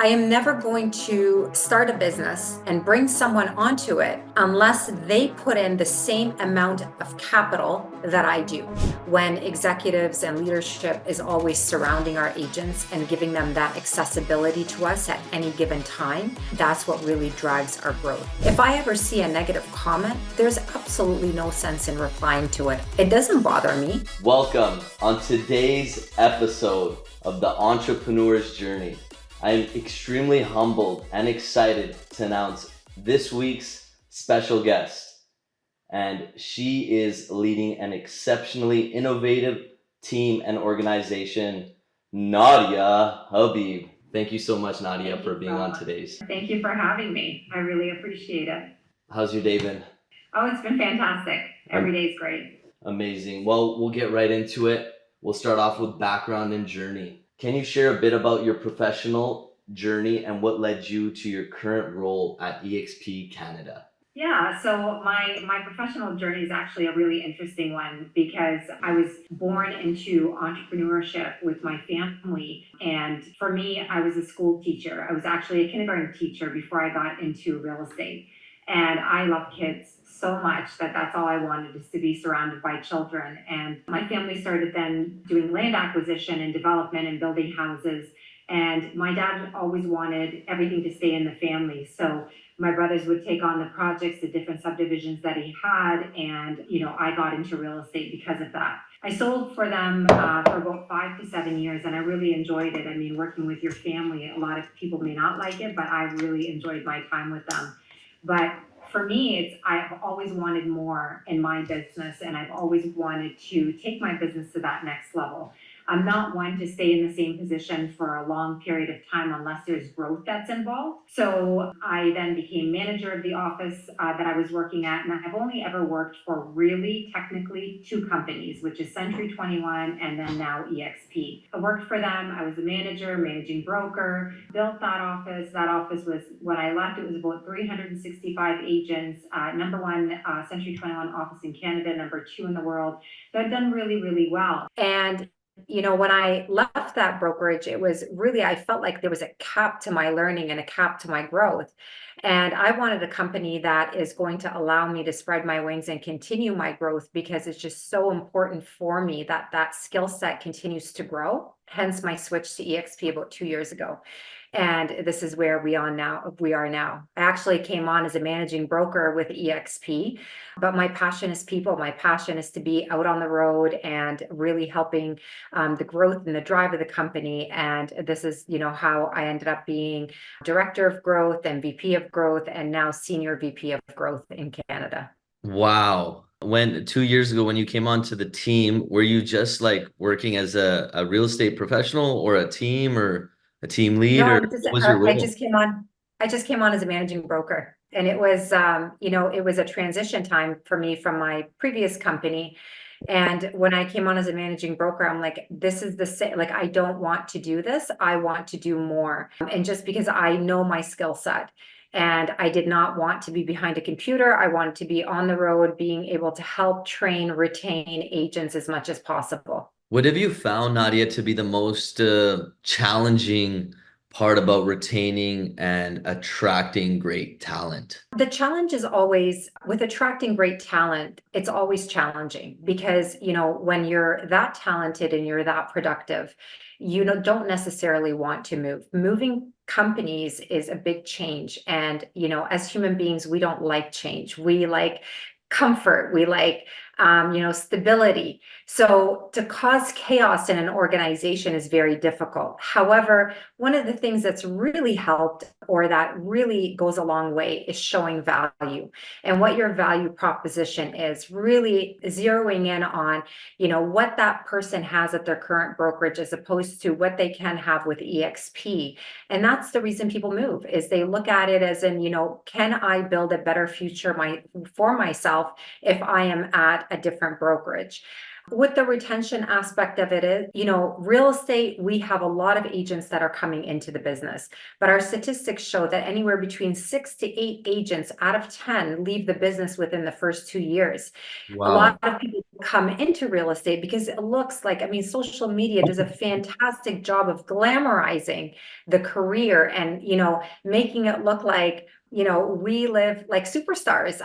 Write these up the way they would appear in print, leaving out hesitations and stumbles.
I am never going to start a business and bring someone onto it unless they put in the same amount of capital that I do. When executives and leadership is always surrounding our agents and giving them that accessibility to us at any given time, that's what really drives our growth. If I ever see a negative comment, there's absolutely no sense in replying to it. It doesn't bother me. Welcome on today's episode of the Entrepreneur's Journey. I am extremely humbled and excited to announce this week's special guest. And she is leading an exceptionally innovative team and organization, Nadia Habib. Thank you so much, Nadia, for being on today's. Thank you for having me. I really appreciate it. How's your day been? Oh, it's been fantastic. Every day is great. Amazing. Well, we'll get right into it. We'll start off with background and journey. Can you share a bit about your professional journey and what led you to your current role at eXp Canada? Yeah, so my professional journey is actually a really interesting one because I was born into entrepreneurship with my family. And for me, I was a school teacher. I was actually a kindergarten teacher before I got into real estate. And I love kids so much that that's all I wanted, is to be surrounded by children. And my family started then doing land acquisition and development and building houses. And my dad always wanted everything to stay in the family. So my brothers would take on the projects, the different subdivisions that he had. And, I got into real estate because of that. I sold for them for about 5 to 7 years, and I really enjoyed it. I mean, working with your family, a lot of people may not like it, but I really enjoyed my time with them. But for me, I've always wanted more in my business, and I've always wanted to take my business to that next level. I'm not one to stay in the same position for a long period of time unless there's growth that's involved. So I then became manager of the office that I was working at, and I've only ever worked for really technically 2 companies, which is Century 21 and then now eXp. I worked for them. I was a manager, managing broker, built that office. That office was, when I left, it was about 365 agents, number 1 Century 21 office in Canada, number 2 in the world. So I've done really, really well. And when I left that brokerage, it was really, I felt like there was a cap to my learning and a cap to my growth. And I wanted a company that is going to allow me to spread my wings and continue my growth, because it's just so important for me that that skill set continues to grow. Hence my switch to eXp about 2 years ago. And this is where we are now. I actually came on as a managing broker with eXp, but my passion is people. My passion is to be out on the road and really helping the growth and the drive of the company. And this is, how I ended up being director of growth and VP of growth, and now senior VP of growth in Canada. Wow. When 2 years ago, when you came onto the team, were you just like working as a real estate professional or a team lead, No, or what was your role? I just came on as a managing broker. And it was, it was a transition time for me from my previous company. And when I came on as a managing broker, I'm like, this is the same. Like, I don't want to do this. I want to do more. And just because I know my skill set, and I did not want to be behind a computer, I wanted to be on the road, being able to help train, retain agents as much as possible. What have you found, Nadia, to be the most challenging part about retaining and attracting great talent? The challenge is always with attracting great talent. It's always challenging because, when you're that talented and you're that productive, you don't necessarily want to move. Moving companies is a big change. And, as human beings, we don't like change. We like comfort. We like, stability. So to cause chaos in an organization is very difficult. However, one of the things that's really helped, or that really goes a long way, is showing value and what your value proposition is, really zeroing in on, what that person has at their current brokerage as opposed to what they can have with eXp. And that's the reason people move, is they look at it as in, can I build a better future for myself if I am at a different brokerage? With the retention aspect of it is, real estate, we have a lot of agents that are coming into the business, but our statistics show that anywhere between 6 to 8 agents out of 10 leave the business within the first 2 years. A lot Wow. of people come into real estate because it looks like, social media does a fantastic job of glamorizing the career and, making it look like, we live like superstars.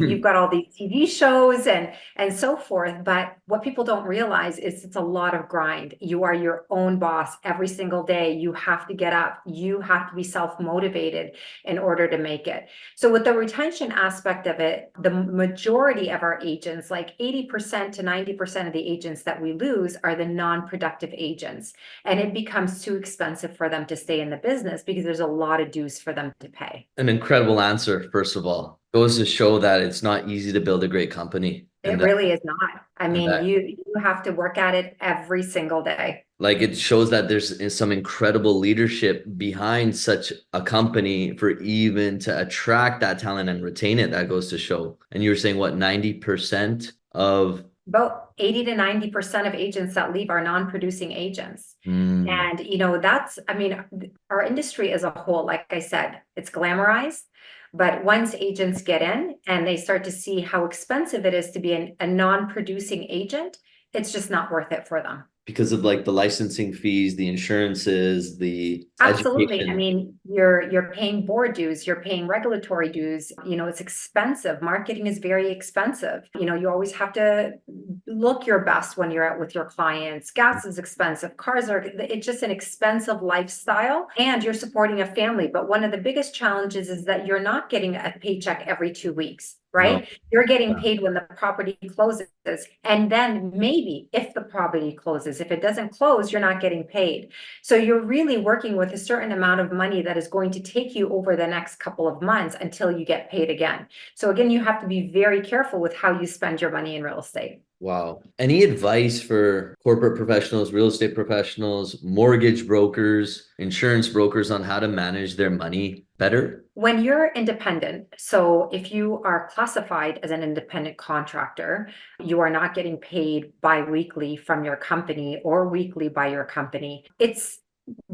You've got all these TV shows and so forth. But what people don't realize is it's a lot of grind. You are your own boss every single day. You have to get up. You have to be self-motivated in order to make it. So with the retention aspect of it, the majority of our agents, like 80% to 90% of the agents that we lose are the non-productive agents. And it becomes too expensive for them to stay in the business because there's a lot of dues for them to pay. An incredible answer, first of all. Goes to show that it's not easy to build a great company. It And that, really is not. and that You have to work at it every single day. like it shows that there's some incredible leadership behind such a company for even to attract that talent and retain it. That goes to show. And you were saying what, 90% of About 80 to 90% of agents that leave are non-producing agents. Mm, And, our industry as a whole, like I said, it's glamorized. But once agents get in and they start to see how expensive it is to be a non-producing agent, it's just not worth it for them. because of like the licensing fees, the insurances, the Absolutely. education. You're paying board dues, you're paying regulatory dues. It's expensive. Marketing is very expensive. You always have to look your best when you're out with your clients. Gas is expensive. It's just an expensive lifestyle, and you're supporting a family. But one of the biggest challenges is that you're not getting a paycheck every 2 weeks. No. Right? You're getting Yeah. paid when the property closes. And then maybe if the property closes, if it doesn't close, you're not getting paid. So you're really working with a certain amount of money that is going to take you over the next couple of months until you get paid again. So again, you have to be very careful with how you spend your money in real estate. Wow. Any advice for corporate professionals, real estate professionals, mortgage brokers, insurance brokers on how to manage their money better? When you're independent, so if you are classified as an independent contractor, you are not getting paid bi-weekly from your company or weekly by your company. It's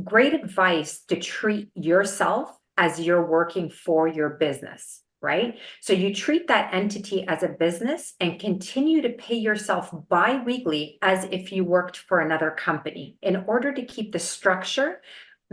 great advice to treat yourself as you're working for your business, right? So you treat that entity as a business and continue to pay yourself bi-weekly as if you worked for another company in order to keep the structure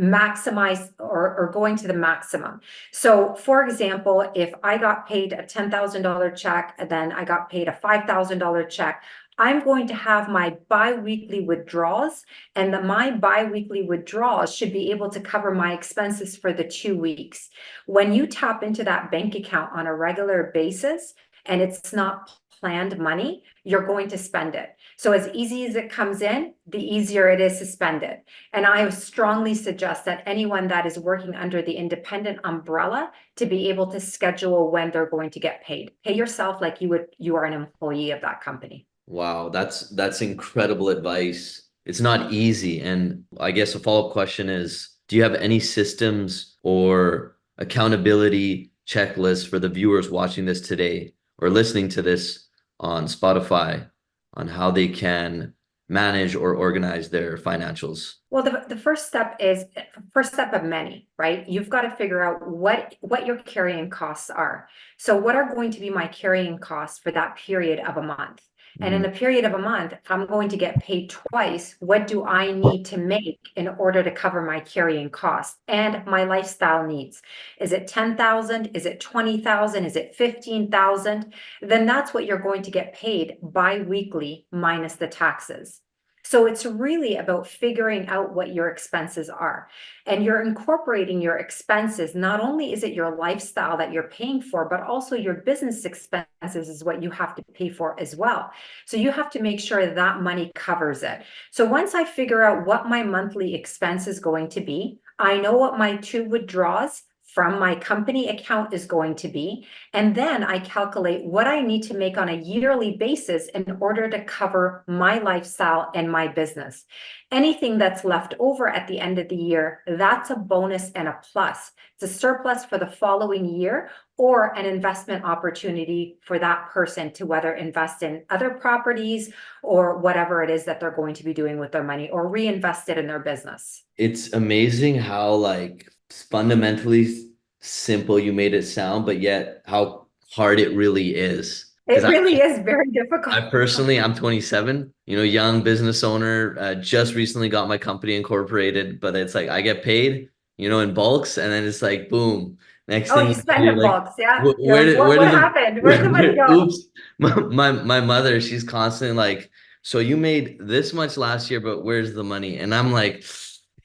maximize or going to the maximum. So for example, if I got paid a $10,000 check and then I got paid a $5,000 check, I'm going to have my bi-weekly withdrawals, and my bi-weekly withdrawals should be able to cover my expenses for the 2 weeks. When you tap into that bank account on a regular basis and it's not planned money, you're going to spend it. So as easy as it comes in, the easier it is to spend it. And I strongly suggest that anyone that is working under the independent umbrella to be able to schedule when they're going to get paid. Pay yourself like you are an employee of that company. Wow, that's incredible advice. It's not easy. And I guess a follow-up question is, do you have any systems or accountability checklists for the viewers watching this today or listening to this on Spotify on how they can manage or organize their financials? Well, the first step of many, right? You've got to figure out what your carrying costs are. So what are going to be my carrying costs for that period of a month? And in a period of a month, if I'm going to get paid twice, what do I need to make in order to cover my carrying costs and my lifestyle needs? Is it 10,000? Is it 20,000? Is it 15,000? Then that's what you're going to get paid bi-weekly minus the taxes. So it's really about figuring out what your expenses are, and you're incorporating your expenses. Not only is it your lifestyle that you're paying for, but also your business expenses is what you have to pay for as well. So you have to make sure that money covers it. So once I figure out what my monthly expense is going to be, I know what my 2 withdrawals from my company account is going to be. And then I calculate what I need to make on a yearly basis in order to cover my lifestyle and my business. Anything that's left over at the end of the year, that's a bonus and a plus. It's a surplus for the following year, or an investment opportunity for that person to whether invest in other properties or whatever it is that they're going to be doing with their money, or reinvest it in their business. It's amazing how like fundamentally simple you made it sound, but yet how hard it really is. It Because really is very difficult. I personally, I'm 27, young business owner, just recently got my company incorporated, but it's like I get paid, in bulks, and then it's like boom. Next Oh, thing you you know, spend you're in like, bulks, yeah. Where did What happened? Where'd the money go? oops. My mother, she's constantly like, so you made this much last year, but where's the money? And I'm like,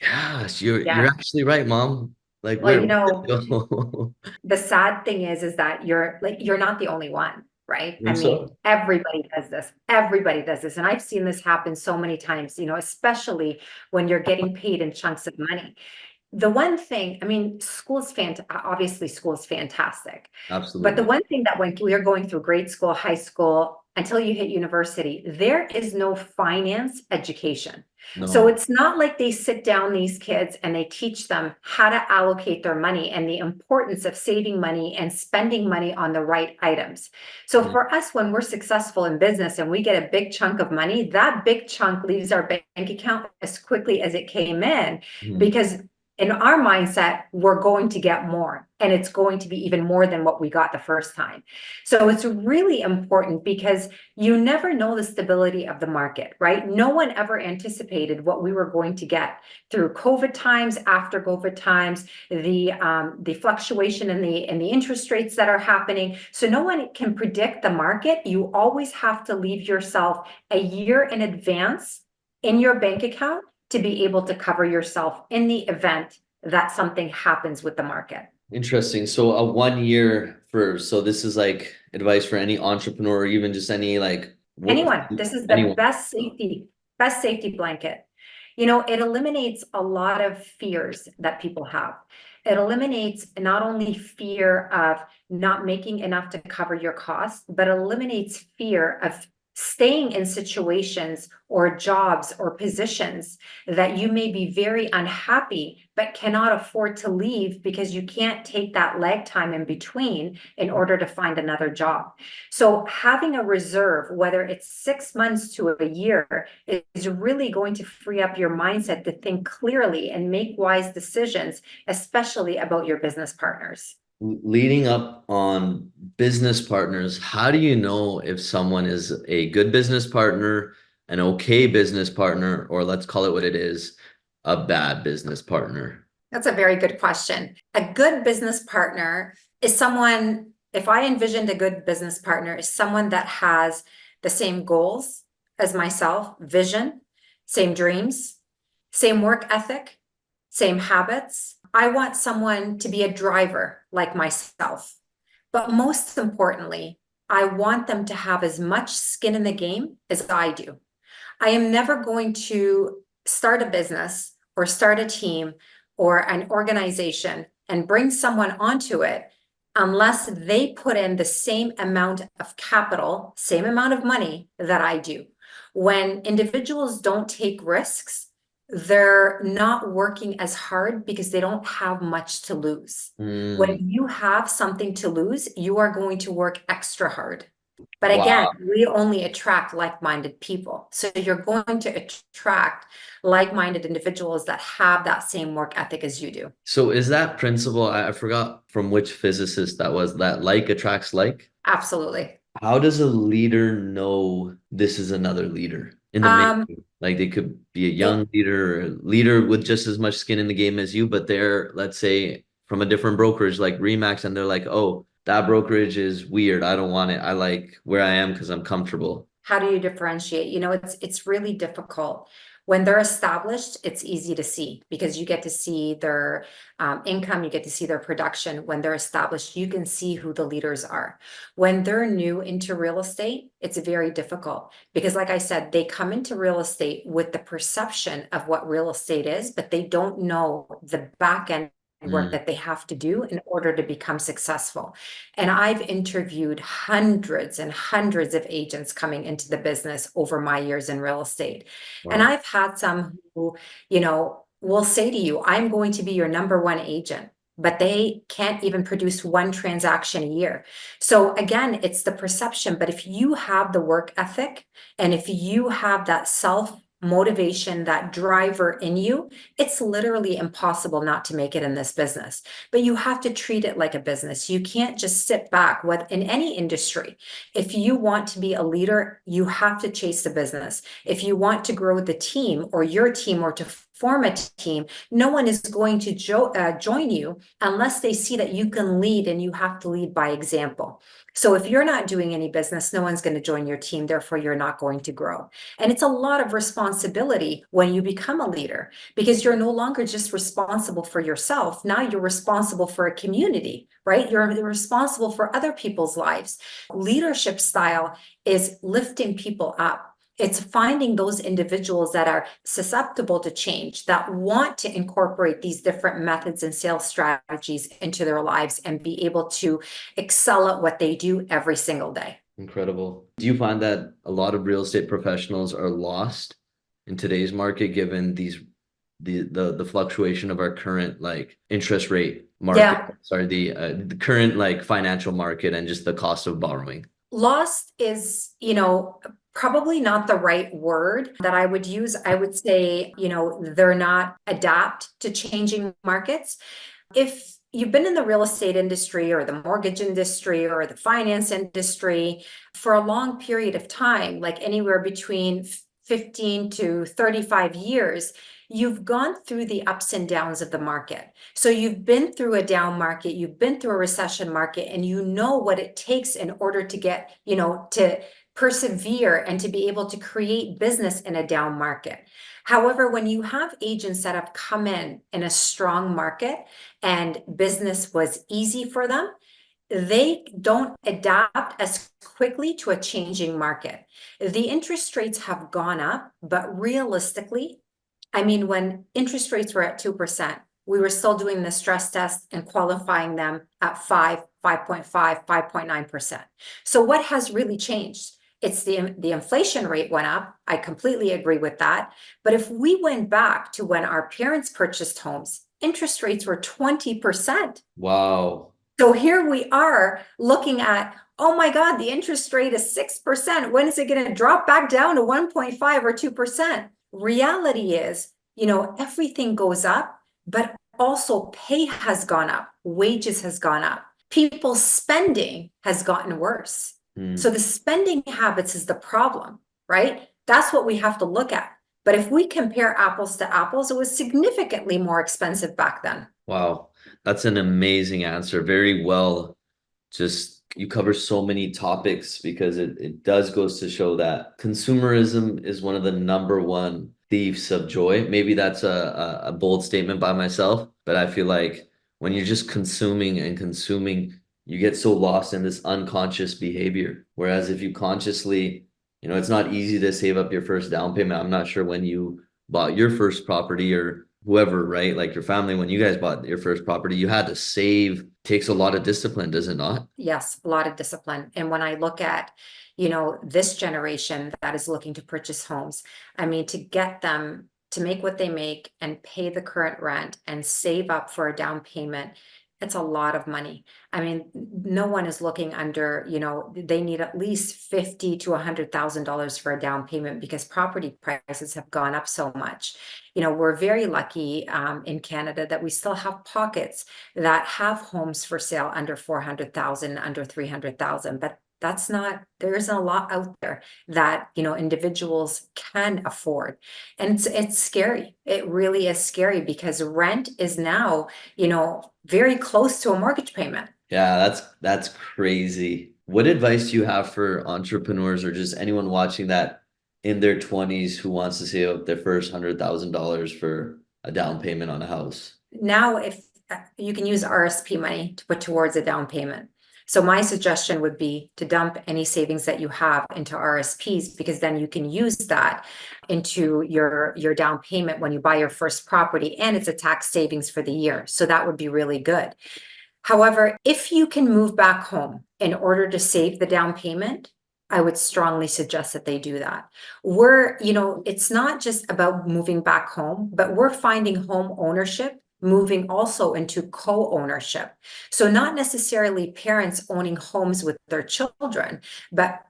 yes, you're Yeah. actually right, mom. Like Well, where did it go? the sad thing is that you're not the only one, right? I Think mean, so? everybody does this. Everybody does this. And I've seen this happen so many times, especially when you're getting paid in chunks of money. The one thing, I mean, obviously school is fantastic. But the Absolutely. one thing that when we are going through grade school, high school, until you hit university, there is no finance education. So No. it's not like they sit down these kids and they teach them how to allocate their money and the importance of saving money and spending money on the right items. So for us, when we're successful in business and we get a big chunk of money, that big chunk leaves our bank account as quickly as it came in, Mhm. because in our mindset, we're going to get more, and it's going to be even more than what we got the first time. So it's really important because you never know the stability of the market, right? No one ever anticipated what we were going to get through COVID times, after COVID times, the fluctuation in the interest rates that are happening. So no one can predict the market. You always have to leave yourself a year in advance in your bank account to be able to cover yourself in the event that something happens with the market. Interesting. So a 1 year so this is like advice for any entrepreneur or even just any like what Anyone, this is the anyone. best safety blanket. It eliminates a lot of fears that people have. It eliminates not only fear of not making enough to cover your costs, but eliminates fear of staying in situations or jobs or positions that you may be very unhappy, but cannot afford to leave because you can't take that lag time in between in order to find another job. So having a reserve, whether it's 6 months to a year, is really going to free up your mindset to think clearly and make wise decisions, especially about your business partners. Leading up on business partners, how do you know if someone is a good business partner, an okay business partner, or let's call it what it is, a bad business partner? That's a very good question. A good business partner is someone, if I envisioned a good business partner, is someone that has the same goals as myself, vision, same dreams, same work ethic, same habits. I want someone to be a driver like myself. But most importantly, I want them to have as much skin in the game as I do. I am never going to start a business or start a team or an organization and bring someone onto it unless they put in the same amount of capital, same amount of money that I do. When individuals don't take risks, they're not working as hard because they don't have much to lose. Mm, When you have something to lose, you are going to work extra hard. But again, wow. we only attract like-minded people. So you're going to attract like-minded individuals that have that same work ethic as you do. So is that principle, I forgot from which physicist that was, that like attracts like? Absolutely. How does a leader know this is another leader in the Um, making? Like they could be a it, young leader or a leader with just as much skin in the game as you, but they're, let's say, from a different brokerage like Remax, and they're like, oh, that brokerage is weird. I don't want it. I like where I am because I'm comfortable. how do you differentiate? It's really difficult. When they're established, it's easy to see because you get to see their income, you get to see their production. When they're established, you can see who the leaders are. When they're new into real estate, it's very difficult because, like I said, they come into real estate with the perception of what real estate is, but they don't know the back end work Mm. that they have to do in order to become successful. And I've interviewed hundreds and hundreds of agents coming into the business over my years in real estate. And Wow. I've had some who, will say to you, I'm going to be your number one agent, but they can't even produce one transaction a year. So again, it's the perception. But if you have the work ethic and if you have that self motivation, that driver in you, it's literally impossible not to make it in this business. But you have to treat it like a business. You can't just sit back with in any industry. If you want to be a leader, you have to chase the business. If you want to grow the team or your team or to form a team, no one is going to join you unless they see that you can lead, and you have to lead by example. So if you're not doing any business, no one's going to join your team. Therefore, you're not going to grow. And it's a lot of responsibility when you become a leader, because you're no longer just responsible for yourself. Now you're responsible for a community, right? You're responsible for other people's lives. Leadership style is lifting people up. It's finding those individuals that are susceptible to change, that want to incorporate these different methods and sales strategies into their lives and be able to excel at what they do every single day. Incredible. Do you find that a lot of real estate professionals are lost in today's market, given the fluctuation of our current interest rate market? Yeah. Sorry, the current financial market and just the cost of borrowing. Lost is, probably not the right word that I would use. I would say, they're not adapt to changing markets. If you've been in the real estate industry or the mortgage industry or the finance industry for a long period of time, like anywhere between 15 to 35 years, you've gone through the ups and downs of the market. So you've been through a down market, you've been through a recession market, and you know what it takes in order to get, to persevere and to be able to create business in a down market. However, when you have agents that have come in a strong market and business was easy for them, they don't adapt as quickly to a changing market. The interest rates have gone up, but realistically, when interest rates were at 2%, we were still doing the stress test and qualifying them at 5.5, 5.9%. So what has really changed? It's the inflation rate went up. I completely agree with that. But if we went back to when our parents purchased homes, interest rates were 20%. Wow. So here we are looking at, oh my God, the interest rate is 6%. When is it going to drop back down to 1.5 or 2%? Reality is, everything goes up, but also pay has gone up, wages has gone up, people's spending has gotten worse. So the spending habits is the problem, right? That's what we have to look at. But if we compare apples to apples, it was significantly more expensive back then. Wow. That's an amazing answer. Very well. Just you cover so many topics, because it does goes to show that consumerism is one of the number one thieves of joy. Maybe that's a bold statement by myself, but I feel like when you're just consuming and consuming, you get so lost in this unconscious behavior. Whereas if you consciously, it's not easy to save up your first down payment. I'm not sure when you bought your first property, or whoever, right? Like your family, when you guys bought your first property, you had to save. Takes a lot of discipline, does it not? Yes, a lot of discipline. And when I look at, this generation that is looking to purchase homes, to get them to make what they make and pay the current rent and save up for a down payment, it's a lot of money. No one is looking under, they need at least $50,000 to $100,000 for a down payment, because property prices have gone up so much. We're very lucky in Canada that we still have pockets that have homes for sale under 400,000, under 300,000, but there isn't a lot out there that, individuals can afford. And it's scary. It really is scary, because rent is now, very close to a mortgage payment. Yeah, that's crazy. What advice do you have for entrepreneurs, or just anyone watching that in their 20s who wants to save up their first $100,000 for a down payment on a house? Now, if you can use RSP money to put towards a down payment. So my suggestion would be to dump any savings that you have into RSPs, because then you can use that into your down payment when you buy your first property, and it's a tax savings for the year. So that would be really good. However, if you can move back home in order to save the down payment, I would strongly suggest that they do that. It's not just about moving back home, but we're finding home ownership moving also into co-ownership. So not necessarily parents owning homes with their children, but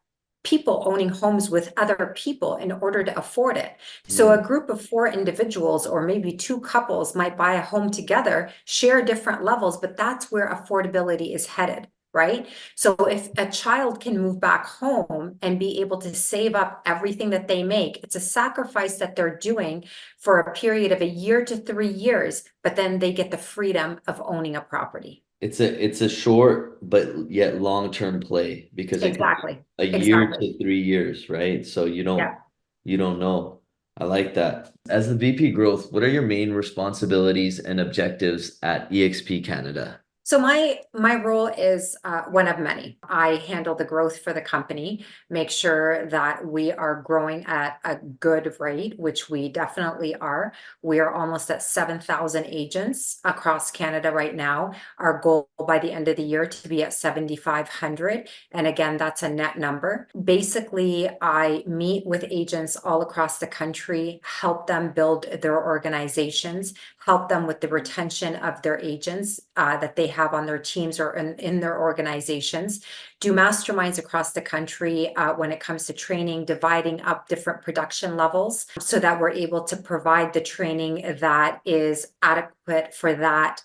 people owning homes with other people in order to afford it. So a group of 4 individuals or maybe 2 couples might buy a home together, share different levels, but that's where affordability is headed, right? So if a child can move back home and be able to save up everything that they make, it's a sacrifice that they're doing for a period of 1 year to 3 years, but then they get the freedom of owning a property. It's a short but yet long-term play, because it could Exactly. be a year Exactly. to 3 years, right? So Yeah. you don't know. I like that. As the VP growth, what are your main responsibilities and objectives at EXP Canada? So my role is one of many. I handle the growth for the company, make sure that we are growing at a good rate, which we definitely are. We are almost at 7,000 agents across Canada right now. Our goal by the end of the year to be at 7,500. And again, that's a net number. Basically, I meet with agents all across the country, help them build their organizations, help them with the retention of their agents that they have on their teams or in their organizations, do masterminds across the country when it comes to training, dividing up different production levels so that we're able to provide the training that is adequate for that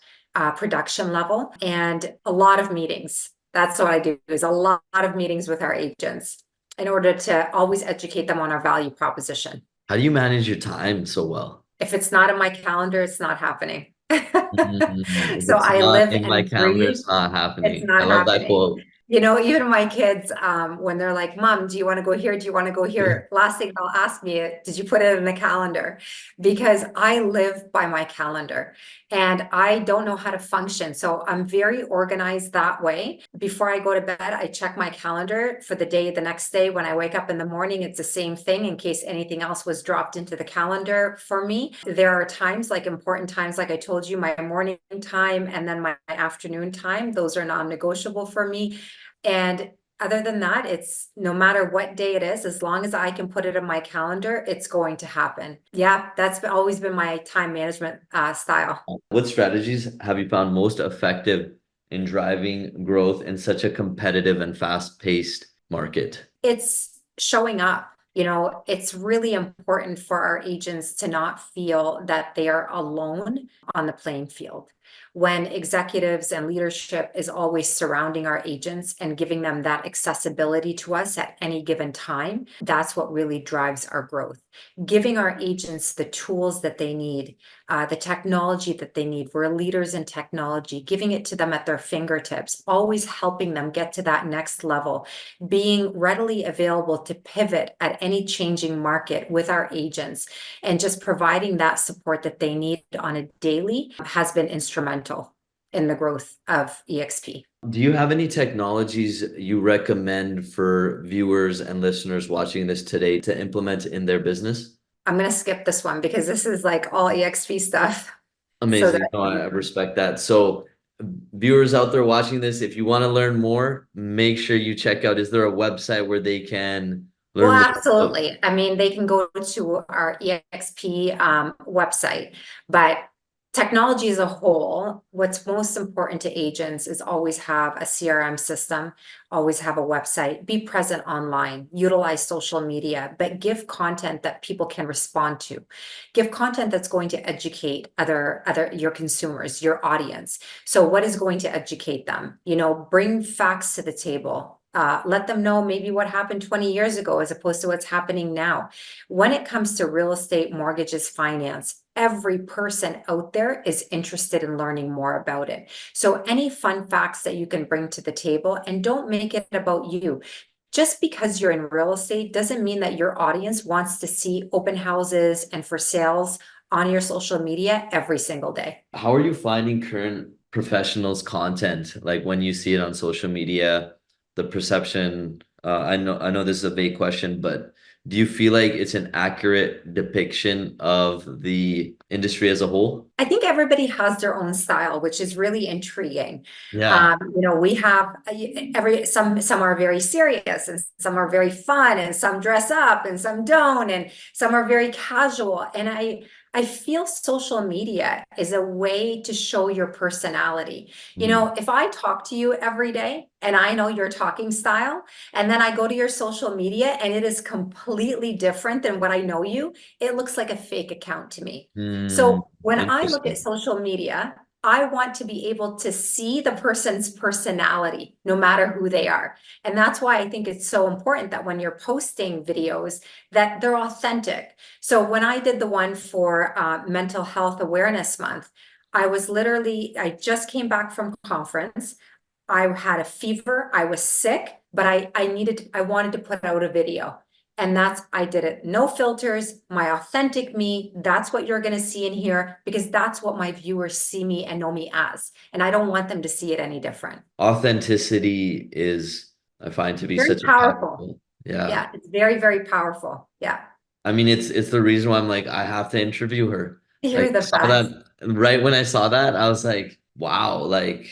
production level, and a lot of meetings. That's what I do, is a lot of meetings with our agents in order to always educate them on our value proposition. How do you manage your time so well? If it's not in my calendar, it's not happening. If So it's I not live in my and calendar, breathe. it's not It's happening. I not love that happening. quote. Even my kids, when they're like, Mom, do you want to go here? Do you want to go here? Last thing they'll ask me, did you put it in the calendar? Because I live by my calendar and I don't know how to function. So I'm very organized that way. Before I go to bed, I check my calendar for the day, the next day. When I wake up in the morning, it's the same thing in case anything else was dropped into the calendar for me. There are times, like important times, like I told you, my morning time and then my afternoon time, those are non-negotiable for me. And other than that, it's no matter what day it is, as long as I can put it in my calendar, it's going to happen. Yeah, always been my time management style. What strategies have you found most effective in driving growth in such a competitive and fast-paced market? It's showing up. It's really important for our agents to not feel that they are alone on the playing field. When executives and leadership is always surrounding our agents and giving them that accessibility to us at any given time, that's what really drives our growth. Giving our agents the tools that they need, the technology that they need. We're leaders in technology, giving it to them at their fingertips, always helping them get to that next level, being readily available to pivot at any changing market with our agents, and just providing that support that they need on a daily has been instrumental in the growth of EXP. Do you have any technologies you recommend for viewers and listeners watching this today to implement in their business? I'm going to skip this one because this is like all EXP stuff. So Amazing. No, I respect that. So, viewers out there watching this, if you want to learn more, make sure you check out. Is there a website where they can well, learn more? absolutely. I mean, they can go to our EXP website, but technology as a whole, what's most important to agents is always have a CRM system, always have a website, be present online, utilize social media, but give content that people can respond to. Give content that's going to educate your consumers, your audience. So what is going to educate them? Bring facts to the table. Let them know maybe what happened 20 years ago as opposed to what's happening now. When it comes to real estate, mortgages, finance, every person out there is interested in learning more about it. So any fun facts that you can bring to the table, and don't make it about you. Just because you're in real estate doesn't mean that your audience wants to see open houses and for sales on your social media every single day. How are you finding current professionals' content, like when you see it on social media, the perception, I know this is a vague question, but do you feel like it's an accurate depiction of the industry as a whole? I think everybody has their own style, which is really intriguing. Yeah. We have some are very serious and some are very fun and some dress up and some don't and some are very casual. And I feel social media is a way to show your personality. Mhm. If I talk to you every day and I know your talking style, and then I go to your social media and it is completely different than what I know you, it looks like a fake account to me. So when I look at Interesting. social media, I want to be able to see the person's personality, no matter who they are. And that's why I think it's so important that when you're posting videos, that they're authentic. So when I did the one for Mental Health Awareness Month, I just came back from conference. I had a fever, I was sick, but I wanted to put out a video. And I did it. No filters, my authentic me. That's what you're going to see in here because that's what my viewers see me and know me as. And I don't want them to see it any different. Authenticity is, I find to be Very such a powerful. powerful, yeah. Yeah, it's very, very powerful. Yeah, I mean, it's the reason why I'm like, I have to interview her. Like, you're I the saw best. that right when I saw that, I was like, wow, like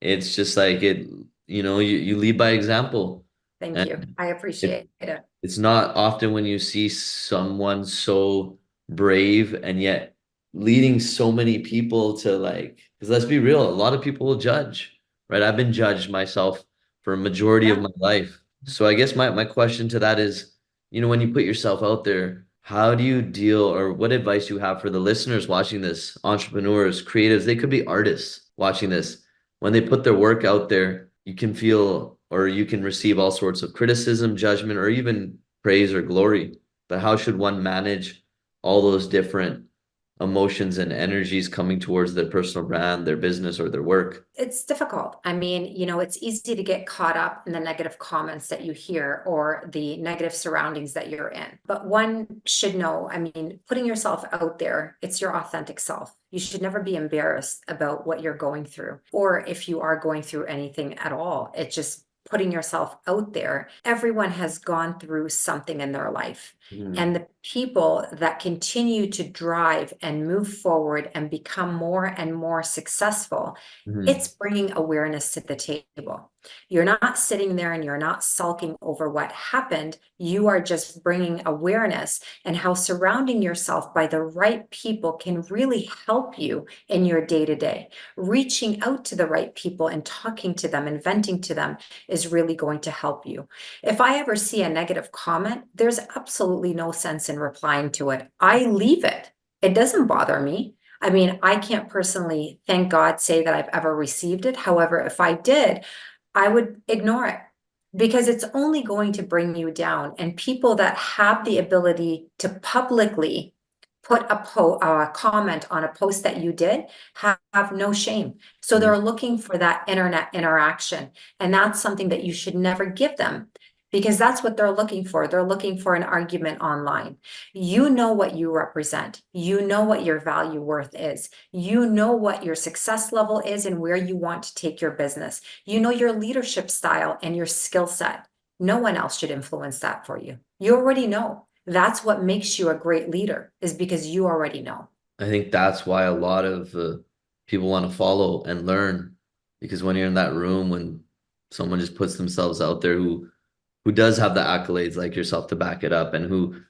it's just like it, you lead by example. Thank And you. I it appreciate it. it's not often when you see someone so brave and yet leading so many people to like, because let's be real, a lot of people will judge, right? I've been judged myself for a majority of Yeah. my life. So I guess my question to that is, when you put yourself out there, how do you deal or what advice you have for the listeners watching this, entrepreneurs, creatives, they could be artists watching this. When they put their work out there, you can feel or you can receive all sorts of criticism, judgment, or even praise or glory. But how should one manage all those different emotions and energies coming towards their personal brand, their business, or their work? It's difficult. I mean, it's easy to get caught up in the negative comments that you hear or the negative surroundings that you're in. But one should know, I mean, putting yourself out there, it's your authentic self. You should never be embarrassed about what you're going through, or if you are going through anything at all. It's just putting yourself out there. Everyone has gone through something in their life. Mhm. And the people that continue to drive and move forward and become more and more successful, Mhm. it's bringing awareness to the table. You're not sitting there and you're not sulking over what happened. You are just bringing awareness and how surrounding yourself by the right people can really help you in your day to day. Reaching out to the right people and talking to them and venting to them is really going to help you. If I ever see a negative comment, there's absolutely no sense in replying to it. I leave it. It doesn't bother me. I mean, I can't personally, thank God, say that I've ever received it. However, if I did, I would ignore it because it's only going to bring you down. And people that have the ability to publicly put a comment on a post that you did have no shame. So Mhm. they're looking for that internet interaction. And that's something that you should never give them because that's what they're looking for. They're looking for an argument online. You know what you represent. You know what your value worth is. You know what your success level is and where you want to take your business. You know your leadership style and your skill set. No one else should influence that for you. You already know. That's what makes you a great leader, is because you already know. I think that's why a lot of people want to follow and learn because when you're in that room, when someone just puts themselves out there who does have the accolades like yourself to back it up and who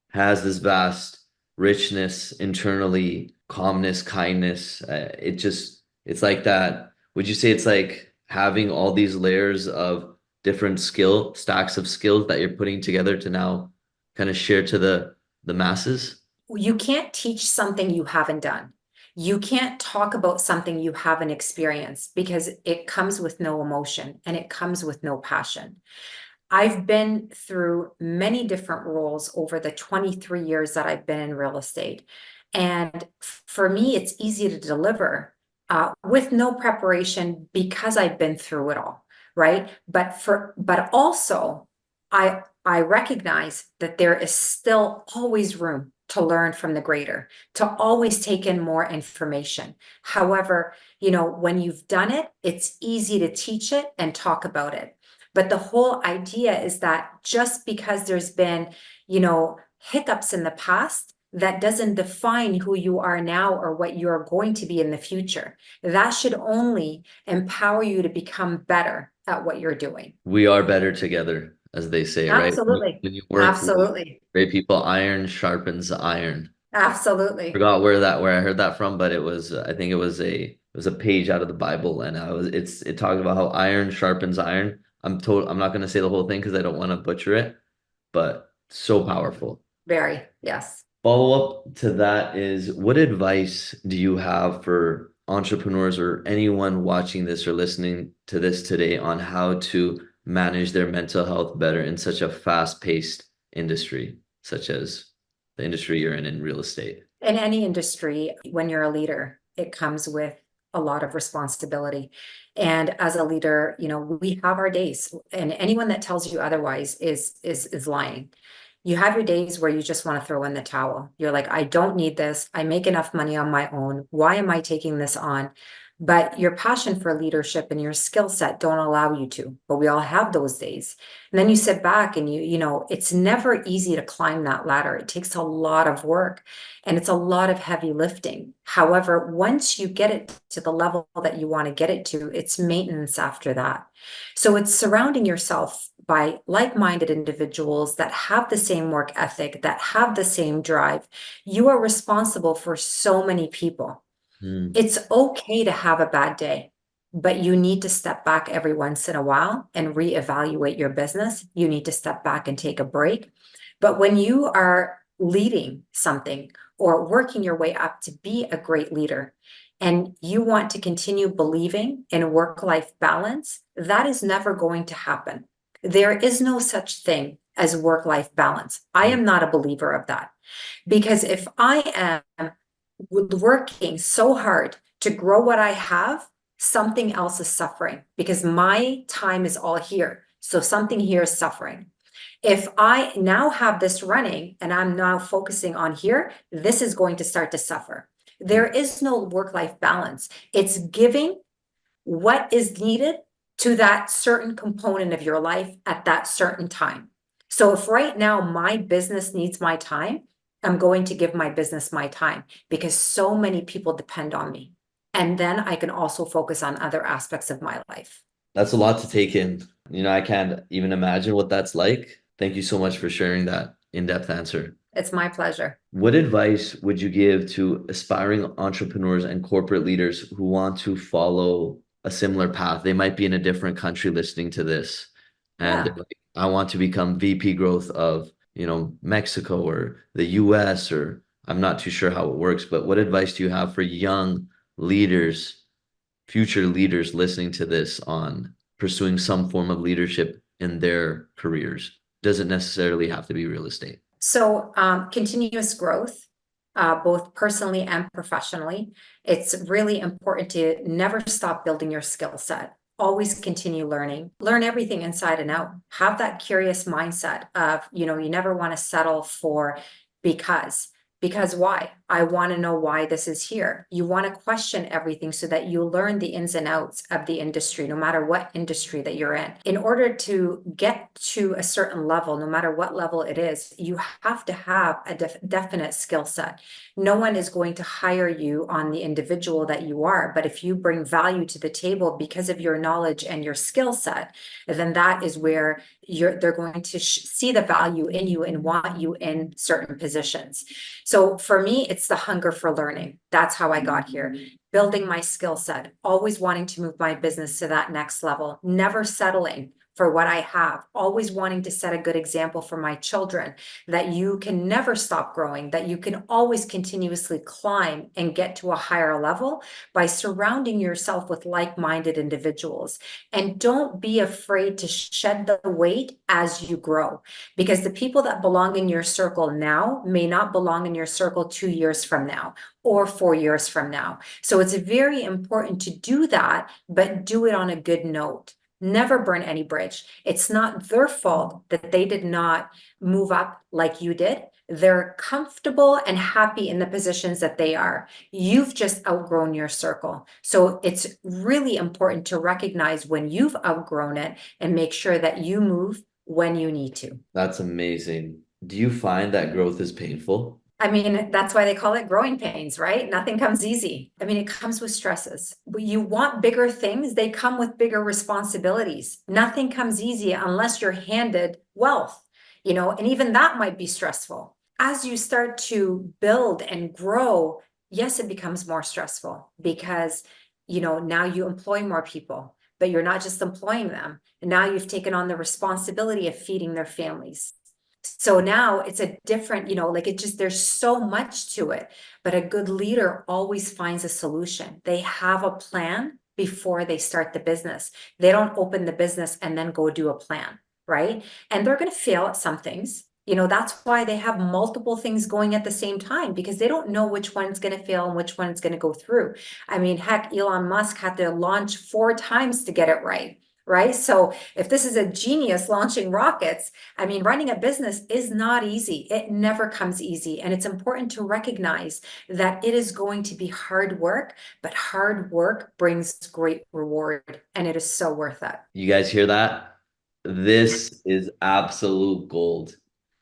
has this vast richness internally, calmness, kindness, it's like that. Would you say it's like having all these layers of different stacks of skills that you're putting together to now kind of share to the masses? You can't teach something you haven't done. You can't talk about something you haven't experienced because it comes with no emotion and it comes with no passion. I've been through many different roles over the 23 years that I've been in real estate. And for me, it's easy to deliver with no preparation because I've been through it all, right? But also I recognize that there is still always room to learn from the greater, to always take in more information. However, when you've done it, it's easy to teach it and talk about it. But the whole idea is that just because there's been, hiccups in the past, that doesn't define who you are now or what you're going to be in the future. That should only empower you to become better at what you're doing. We are better together, as they say, right? Absolutely. When you work with Absolutely. great people, iron sharpens iron. Absolutely. Forgot where I heard that from, but it was I think it was a page out of the Bible, and it talked about how iron sharpens iron. I'm not going to say the whole thing because I don't want to butcher it, but so powerful. Very, yes. Follow-up to that is, what advice do you have for entrepreneurs or anyone watching this or listening to this today on how to manage their mental health better in such a fast-paced industry, such as the industry you're in real estate? In any industry, when you're a leader, it comes with a lot of responsibility. And as a leader, we have our days, and anyone that tells you otherwise is lying. You have your days where you just want to throw in the towel. You're like, I don't need this. I make enough money on my own. Why am I taking this on? But your passion for leadership and your skill set don't allow you to. But we all have those days. And then you sit back and it's never easy to climb that ladder. It takes a lot of work and it's a lot of heavy lifting. However, once you get it to the level that you want to get it to, it's maintenance after that. So it's surrounding yourself by like-minded individuals that have the same work ethic, that have the same drive. You are responsible for so many people. It's okay to have a bad day, but you need to step back every once in a while and reevaluate your business. You need to step back and take a break. But when you are leading something or working your way up to be a great leader, and you want to continue believing in work-life balance, that is never going to happen. There is no such thing as work-life balance. I am not a believer of that, because if I am working so hard to grow what I have, something else is suffering because my time is all here. So something here is suffering. If I now have this running and I'm now focusing on here, this is going to start to suffer. There is no work-life balance. It's giving what is needed to that certain component of your life at that certain time. So if right now my business needs my time, I'm going to give my business my time because so many people depend on me. And then I can also focus on other aspects of my life. That's a lot to take in. I can't even imagine what that's like. Thank you so much for sharing that in-depth answer. It's my pleasure. What advice would you give to aspiring entrepreneurs and corporate leaders who want to follow a similar path? They might be in a different country listening to this, and they're like, I want to become VP growth of Mexico or the US, or I'm not too sure how it works, but what advice do you have for young leaders, future leaders listening to this on pursuing some form of leadership in their careers? Doesn't necessarily have to be real estate. So continuous growth, both personally and professionally. It's really important to never stop building your skill set. Always continue learning, learn everything inside and out. Have that curious mindset of, you never want to settle for because why? I want to know why this is here. You want to question everything so that you learn the ins and outs of the industry, no matter what industry that you're in order to get to a certain level, no matter what level it is, you have to have a definite skill set. No one is going to hire you on the individual that you are, but if you bring value to the table because of your knowledge and your skill set, then that is where they're going to see the value in you and want you in certain positions. So for me, it's the hunger for learning. That's how I got here. Building my skill set, always wanting to move my business to that next level, never settling for what I have, always wanting to set a good example for my children, that you can never stop growing, that you can always continuously climb and get to a higher level by surrounding yourself with like-minded individuals. And don't be afraid to shed the weight as you grow, because the people that belong in your circle now may not belong in your circle 2 years from now or 4 years from now. So it's very important to do that, but do it on a good note. Never burn any bridge. It's not their fault that they did not move up like you did. They're comfortable and happy in the positions that they are. You've just outgrown your circle. So it's really important to recognize when you've outgrown it and make sure that you move when you need to. That's amazing. Do you find that growth is painful? I mean, that's why they call it growing pains, right? Nothing comes easy. I mean, it comes with stresses. But you want bigger things, they come with bigger responsibilities. Nothing comes easy unless you're handed wealth, and even that might be stressful. As you start to build and grow, yes, it becomes more stressful because, now you employ more people, but you're not just employing them. And now you've taken on the responsibility of feeding their families. So now it's a different, like there's so much to it, but a good leader always finds a solution. They have a plan before they start the business. They don't open the business and then go do a plan, right? And they're going to fail at some things. That's why they have multiple things going at the same time, because they don't know which one's going to fail and which one's going to go through. I mean, heck, Elon Musk had to launch 4 times to get it right. Right. So if this is a genius launching rockets, I mean, running a business is not easy. It never comes easy. And it's important to recognize that it is going to be hard work, but hard work brings great reward. And it is so worth it. You guys hear that? This is absolute gold.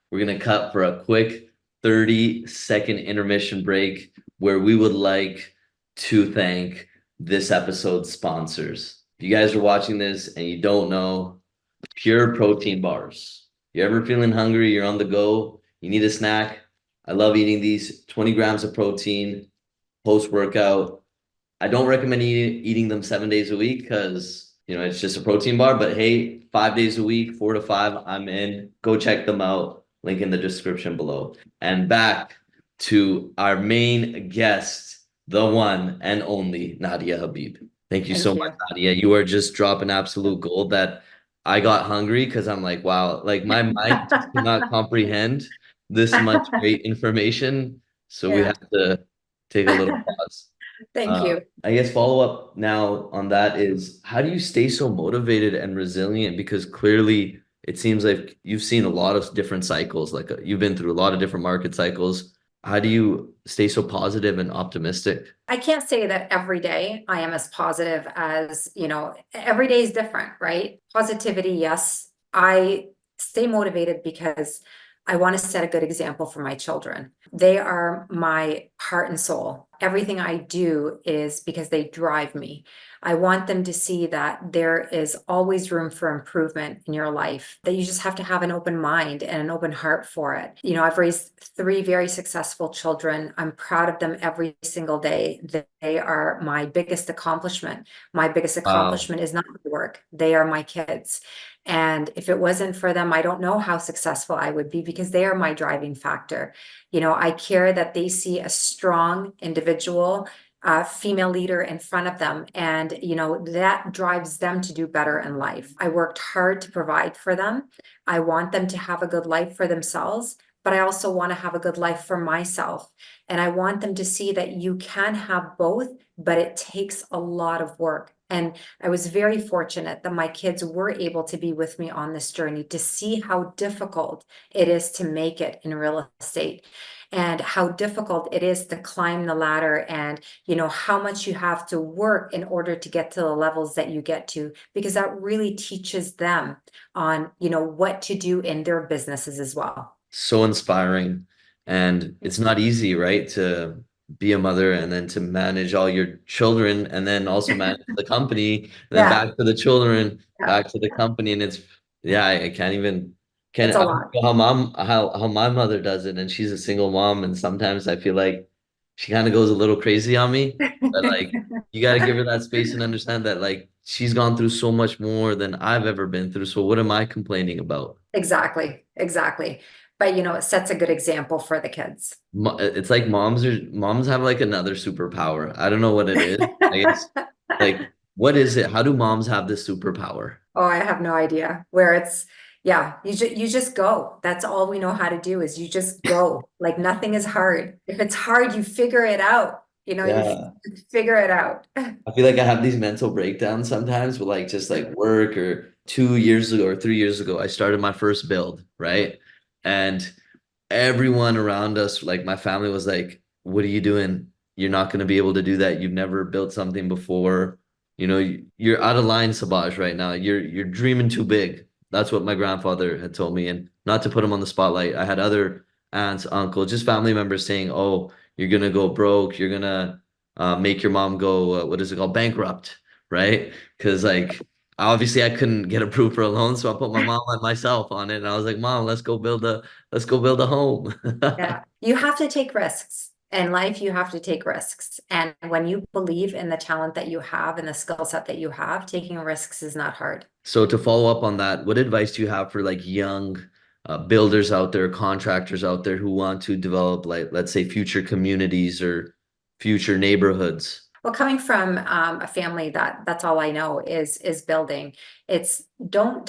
We're going to cut for a quick 30-second intermission break where we would like to thank this episode's sponsors. If you guys are watching this and you don't know, Pure Protein Bars. You're ever feeling hungry, you're on the go, you need a snack. I love eating these 20 grams of protein post-workout. I don't recommend eating them 7 days a week because, it's just a protein bar. But hey, 5 days a week, 4 to 5, I'm in. Go check them out. Link in the description below. And back to our main guest, the one and only Nadia Habib. Thank you so much, Nadia. You are just dropping absolute gold that I got hungry because I'm like, wow, like my mind just cannot comprehend this much great information. So we have to take a little pause. Thank you. I guess follow up now on that is, how do you stay so motivated and resilient? Because clearly it seems like you've seen a lot of different cycles, like you've been through a lot of different market cycles. How do you stay so positive and optimistic? I can't say that every day I am as positive as, every day is different, right? Positivity, yes. I stay motivated because I want to set a good example for my children. They are my heart and soul. Everything I do is because they drive me. I want them to see that there is always room for improvement in your life, that you just have to have an open mind and an open heart for it. I've raised 3 very successful children. I'm proud of them every single day. They are my biggest accomplishment. My biggest accomplishment is not my work. They are my kids. And if it wasn't for them, I don't know how successful I would be, because they are my driving factor. I care that they see a strong individual, female leader in front of them. And, that drives them to do better in life. I worked hard to provide for them. I want them to have a good life for themselves, but I also want to have a good life for myself. And I want them to see that you can have both, but it takes a lot of work. And I was very fortunate that my kids were able to be with me on this journey to see how difficult it is to make it in real estate, and how difficult it is to climb the ladder, and how much you have to work in order to get to the levels that you get to, because that really teaches them on what to do in their businesses as well. So inspiring. And it's not easy, right, to be a mother and then to manage all your children and then also manage the company and then back to the children, back to the company. And it's, I can't even, I don't know how my mother does it. And she's a single mom. And sometimes I feel like she kind of goes a little crazy on me, but like, you got to give her that space and understand that like she's gone through so much more than I've ever been through. So what am I complaining about? Exactly. But it sets a good example for the kids. It's like moms have like another superpower. I don't know what it is. I guess like, what is it? How do moms have this superpower? Oh, I have no idea. Where it's, you just go. That's all we know how to do, is you just go. Like, nothing is hard. If it's hard, you figure it out. You figure it out. I feel like I have these mental breakdowns sometimes with like just like work, or 2 years ago or 3 years ago, I started my first build, right? And everyone around us, like my family was like, what are you doing? You're not going to be able to do that. You've never built something before. You're out of line, Sabaj, right now. You're dreaming too big. That's what my grandfather had told me. And not to put him on the spotlight, I had other aunts, uncles, just family members saying, "Oh, you're gonna go broke. You're gonna make your mom go what is it called, bankrupt, right?" Because like obviously I couldn't get approved for a loan, so I put my mom and myself on it, and I was like, "Mom, let's go build a home." Yeah, you have to take risks. In life, you have to take risks. And when you believe in the talent that you have and the skill set that you have, taking risks is not hard. So to follow up on that, what advice do you have for like young builders out there, contractors out there who want to develop, like, let's say, future communities or future neighborhoods? Well, coming from a family that's all I know is building. It's don't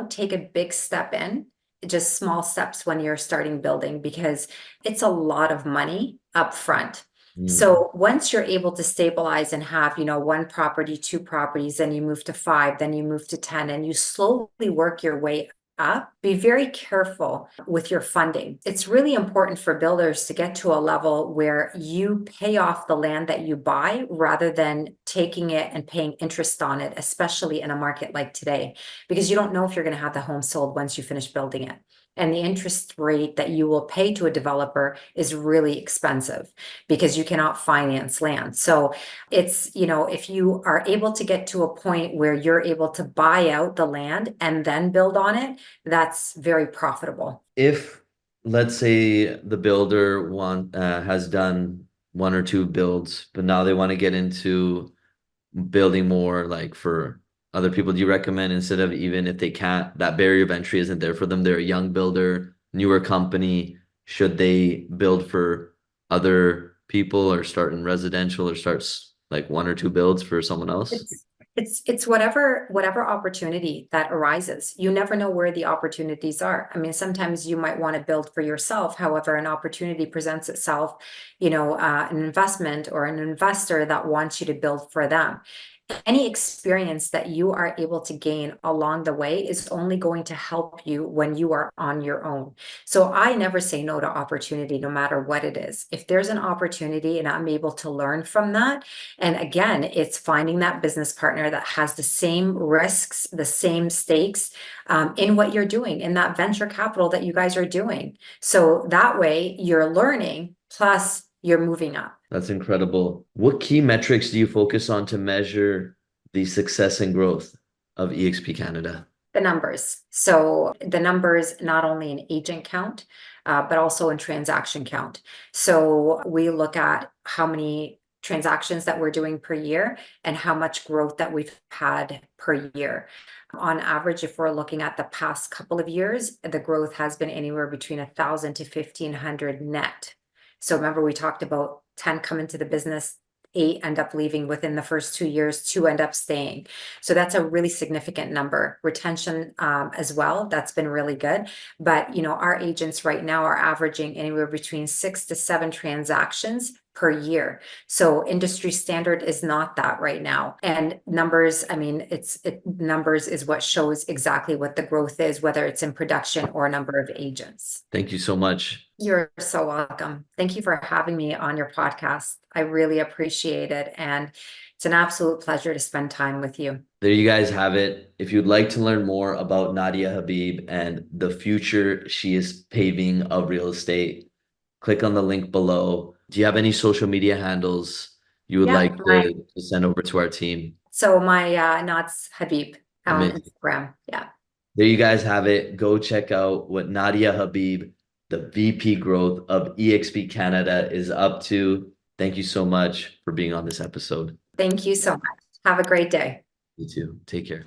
take a big step in, just small steps when you're starting building because it's a lot of money up front. Mm. So once you're able to stabilize and have, one property, two properties, then you move to five, then you move to 10, and you slowly work your way up, be very careful with your funding. It's really important for builders to get to a level where you pay off the land that you buy rather than taking it and paying interest on it, especially in a market like today, because you don't know if you're going to have the home sold once you finish building it. And the interest rate that you will pay to a developer is really expensive because you cannot finance land. So it's, if you are able to get to a point where you're able to buy out the land and then build on it, that's very profitable. If, let's say, the builder has done one or two builds, but now they want to get into building more like for other people, do you recommend, instead of, even if they can't, that barrier of entry isn't there for them, they're a young builder, newer company, should they build for other people or start in residential or like one or two builds for someone else? It's whatever opportunity that arises. You never know where the opportunities are. I mean, sometimes you might want to build for yourself. However, an opportunity presents itself, an investment or an investor that wants you to build for them. Any experience that you are able to gain along the way is only going to help you when you are on your own. So I never say no to opportunity, no matter what it is. If there's an opportunity and I'm able to learn from that, and again, it's finding that business partner that has the same risks, the same stakes in what you're doing, in that venture capital that you guys are doing. So that way you're learning, plus you're moving up. That's incredible. What key metrics do you focus on to measure the success and growth of eXp Canada? The numbers. So the numbers, not only in agent count, but also in transaction count. So we look at how many transactions that we're doing per year and how much growth that we've had per year. On average, if we're looking at the past couple of years, the growth has been anywhere between 1,000 to 1,500 net. So remember, we talked about 10 come into the business, 8 end up leaving within the first 2 years, 2 end up staying. So that's a really significant number. Retention as well, that's been really good. But our agents right now are averaging anywhere between 6 to 7 transactions per year. So industry standard is not that right now. And numbers, I mean, numbers is what shows exactly what the growth is, whether it's in production or number of agents. Thank you so much. You're so welcome. Thank you for having me on your podcast. I really appreciate it. And it's an absolute pleasure to spend time with you. There you guys have it. If you'd like to learn more about Nadia Habib and the future she is paving of real estate, click on the link below. Do you have any social media handles you would like to send over to our team? So my Nads Habib on Instagram. Yeah. There you guys have it. Go check out what Nadia Habib, the VP growth of eXp Canada, is up to. Thank you so much for being on this episode. Thank you so much. Have a great day. You too. Take care.